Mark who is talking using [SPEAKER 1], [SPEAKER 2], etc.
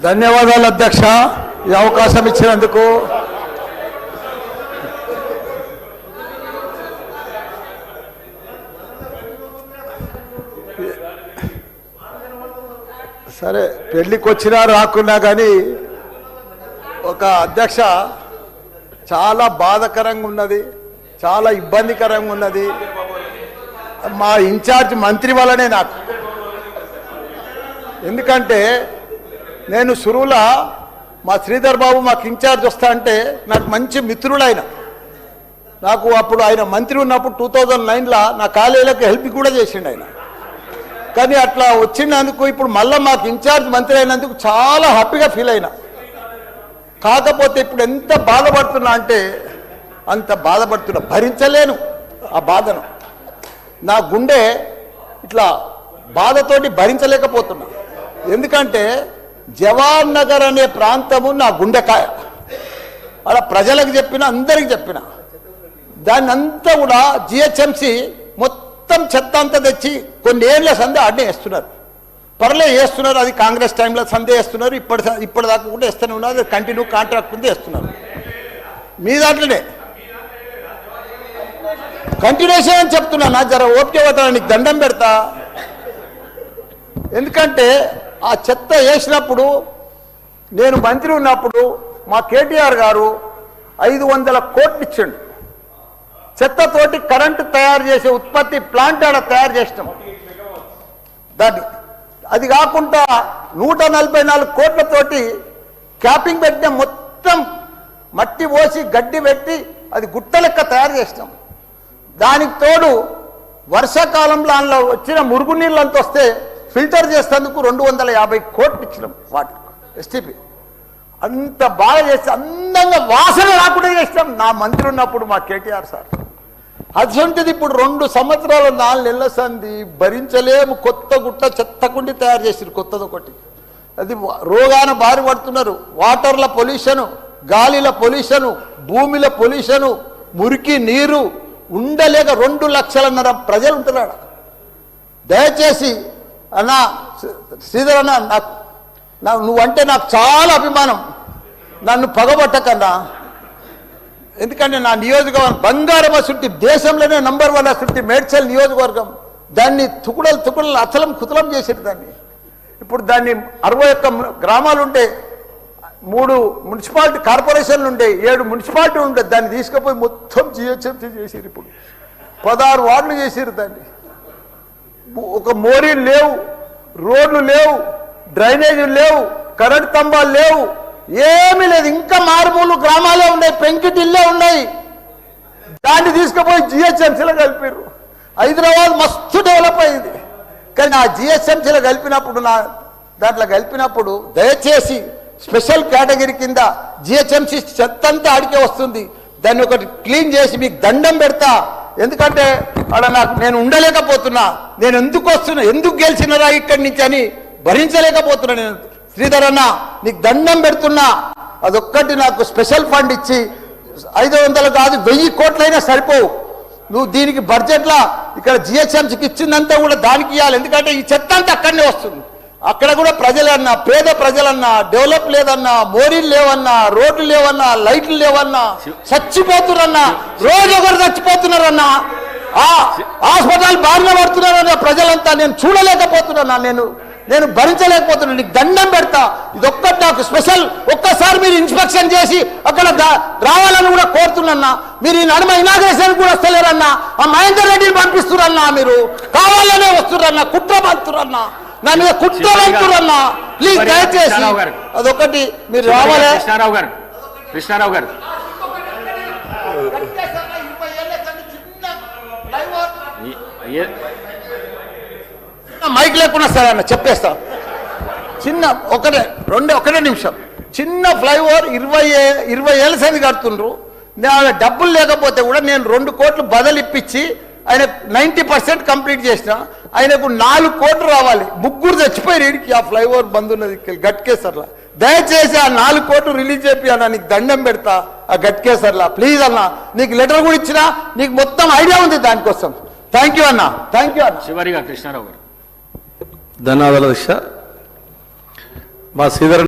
[SPEAKER 1] ధన్యవాదాలు అధ్యక్ష, ఈ అవకాశం ఇచ్చినందుకు. సరే, పెళ్లికి వచ్చినా రాకున్నా కానీ ఒక అధ్యక్ష చాలా బాధాకరంగా ఉన్నది, చాలా ఇబ్బందికరంగా ఉన్నది. మా ఇన్ఛార్జ్ మంత్రి వల్లనే నాకు. ఎందుకంటే నేను సురువుల మా శ్రీధర్ బాబు మాకు ఇన్ఛార్జ్ వస్తా అంటే నాకు మంచి మిత్రుడు ఆయన. నాకు అప్పుడు ఆయన మంత్రి ఉన్నప్పుడు 2009లో నా కాలేజీలకు హెల్ప్ కూడా చేసిండు ఆయన. కానీ అట్లా వచ్చినందుకు ఇప్పుడు మళ్ళీ మాకు ఇన్ఛార్జ్ మంత్రి అయినందుకు చాలా హ్యాపీగా ఫీల్ అయినా. కాకపోతే ఇప్పుడు ఎంత బాధపడుతున్నా అంటే అంత బాధపడుతున్నా, భరించలేను ఆ బాధను. నా గుండె ఇట్లా బాధతోటి భరించలేకపోతున్నా. ఎందుకంటే జవహర్ నగర్ అనే ప్రాంతము నా గుండెకాయ. అలా ప్రజలకు చెప్పిన, అందరికి చెప్పిన, దాన్ని అంతా కూడా జిహెచ్ఎంసి మొత్తం చెత్త అంతా తెచ్చి కొన్ని ఏళ్ళ సందే అడ్డే వేస్తున్నారు. పర్లే వేస్తున్నారు, అది కాంగ్రెస్ టైంలో సందే వేస్తున్నారు, ఇప్పటిదాకా కూడా వేస్తూనే ఉన్నారు. కంటిన్యూ కాంట్రాక్ట్ ఉంది వేస్తున్నారు. మీ దాంట్లోనే కంటిన్యూషన్ అని చెప్తున్నా. నా జర ఓపిక పడతాను, నీకు దండం పెడతా. ఎందుకంటే ఆ చెత్త వేసినప్పుడు నేను మంత్రి ఉన్నప్పుడు మా కేటీఆర్ గారు 500 కోట్లు ఇచ్చిండు. చెత్తతోటి కరెంటు తయారు చేసే ఉత్పత్తి ప్లాంట్ ఆడ తయారు చేసినాం. దాన్ని అది కాకుండా 144 కోట్లతోటి క్యాపింగ్ పెట్టిన, మొత్తం మట్టి పోసి గడ్డి పెట్టి అది గుట్ట లెక్క తయారు చేసినాం. దానికి తోడు వర్షాకాలంలో అందులో వచ్చిన మురుగునీళ్ళంతా వస్తే ఫిల్టర్ చేసేందుకు 250 కోట్లు ఇచ్చినాం వాటర్ ఎస్టీపీ. అంత బాగా చేసి అందంగా వాసన రాకుండా చేసినాం నా మంత్రి ఉన్నప్పుడు మా కేటీఆర్ సార్. అటువంటిది ఇప్పుడు 2 సంవత్సరాలు 4 నెలల సంది భరించలేము. కొత్త గుట్ట చెత్తకుండి తయారు చేసారు, కొత్తది ఒకటి. అది రోగాన బారి పడుతున్నారు. వాటర్ల పొల్యూషను, గాలిల పొల్యూషను, భూమిల పొల్యూషను, మురికి నీరు ఉండలేక 2 లక్షలన్నర ప్రజలు ఉంటున్నాడు. దయచేసి అన్న శ్రీధర్ అన్న, నువ్వంటే నాకు చాలా అభిమానం, నన్ను పగబట్టకన్నా. ఎందుకంటే నా నియోజకవర్గం బంగారం అసుంటి, దేశంలోనే నంబర్ 1 అసుంటి మేడ్చల్ నియోజకవర్గం. దాన్ని తుకుడలు అచలం కుతలం చేసేది దాన్ని. ఇప్పుడు దాన్ని 61 గ్రామాలు ఉంటే, 3 మున్సిపాలిటీ కార్పొరేషన్లు ఉండే, 7 మున్సిపాలిటీ ఉండే. దాన్ని తీసుకుపోయి మొత్తం జిహెచ్ఎంసీ చేసారు. ఇప్పుడు 16 వార్డులు చేసారు దాన్ని. ఒక మోరీలు లేవు, రోడ్లు లేవు, డ్రైనేజీలు లేవు, కరెంట్ స్తంభాలు లేవు, ఏమీ లేదు. ఇంకా మారుమూలు గ్రామాలే ఉన్నాయి, పెంకిటిల్లే ఉన్నాయి. దాన్ని తీసుకుపోయి జిహెచ్ఎంసీలో కలిపారు. హైదరాబాద్ మస్తు డెవలప్ అయింది. కానీ ఆ జిహెచ్ఎంసీలో కలిపినప్పుడు దయచేసి స్పెషల్ కేటగిరీ కింద జిహెచ్ఎంసీ చెత్తంతా ఆడికే వస్తుంది. దాన్ని ఒకటి క్లీన్ చేసి మీకు దండం పెడతా. ఎందుకంటే అక్కడ నేను ఉండలేకపోతున్నా. నేను ఎందుకు వస్తున్నా, ఎందుకు గెలిచినరా ఇక్కడి నుంచి అని భరించలేకపోతున్నా. నేను శ్రీధర్ అన్న నీకు దండం పెడుతున్నా. అదొక్కటి నాకు స్పెషల్ ఫండ్ ఇచ్చి 500 కాదు 1000 కోట్లైనా సరిపోవు. నువ్వు దీనికి బడ్జెట్లో ఇక్కడ జిహెచ్ఎంసీకి ఇచ్చిందంతా కూడా దానికి ఇవ్వాలి. ఎందుకంటే ఈ చెత్త అంతా అక్కడనే వస్తుంది. అక్కడ కూడా ప్రజలన్నా, పేద ప్రజలన్నా, డెవలప్ లేదన్నా, మోరీలు లేవన్నా, రోడ్లు లేవన్నా, లైట్లు లేవన్నా, చచ్చిపోతున్నారన్నా, రోజు ఒకరు చచ్చిపోతున్నారన్నా, హాస్పిటల్ బారిన పడుతున్నారన్న ప్రజలంతా. నేను చూడలేకపోతున్నా, నేను భరించలేకపోతున్నాను. నీకు దండం పెడతా. ఇదొక్కటి నాకు స్పెషల్. ఒక్కసారి మీరు ఇన్స్పెక్షన్ చేసి అక్కడ రావాలని కూడా కోరుతున్నా. మీరు ఈ నడుమ ఇనాగ్రేషన్ కూడా వస్తలేరన్నా. ఆ మహేందర్ రెడ్డిని పంపిస్తురన్నా. మీరు కావాలనే వస్తురన్నా, కుట్ర పంతురన్నా, నా మీద కుట్ర పంతురన్నా. ప్లీజ్ దయచేసి అదొకటి మీరు రావాలి.
[SPEAKER 2] కృష్ణారావు గారు
[SPEAKER 1] మైక్ లేకుండా సరే అన్న చెప్పేస్తా. చిన్న ఒకటే నిమిషం. చిన్న ఫ్లైఓవర్ 20 ఏళ్ళ సంది కడుతుండ్రు. డబ్బులు లేకపోతే కూడా నేను 2 కోట్లు బదులు ఇప్పించి ఆయన 90% కంప్లీట్ చేసిన. ఆయనకు 4 కోట్లు రావాలి. 3 చచ్చిపోయి రీడికి ఆ ఫ్లైఓవర్ బంద్ ఉన్నది గట్కేసర్లా. దయచేసి ఆ 4 కోట్లు రిలీజ్ చేపి అన్న, నీకు దండం పెడతా. ఆ గట్కేసర్లా ప్లీజ్ అన్న. నీకు లెటర్ కూడా ఇచ్చినా, నీకు మొత్తం ఐడియా ఉంది దానికోసం. థ్యాంక్ యూ అన్న, థ్యాంక్ యూ అన్న.
[SPEAKER 2] చివరిగా కృష్ణారావు గారు.
[SPEAKER 3] ధన్యవాదాలు. మా శ్రీధర్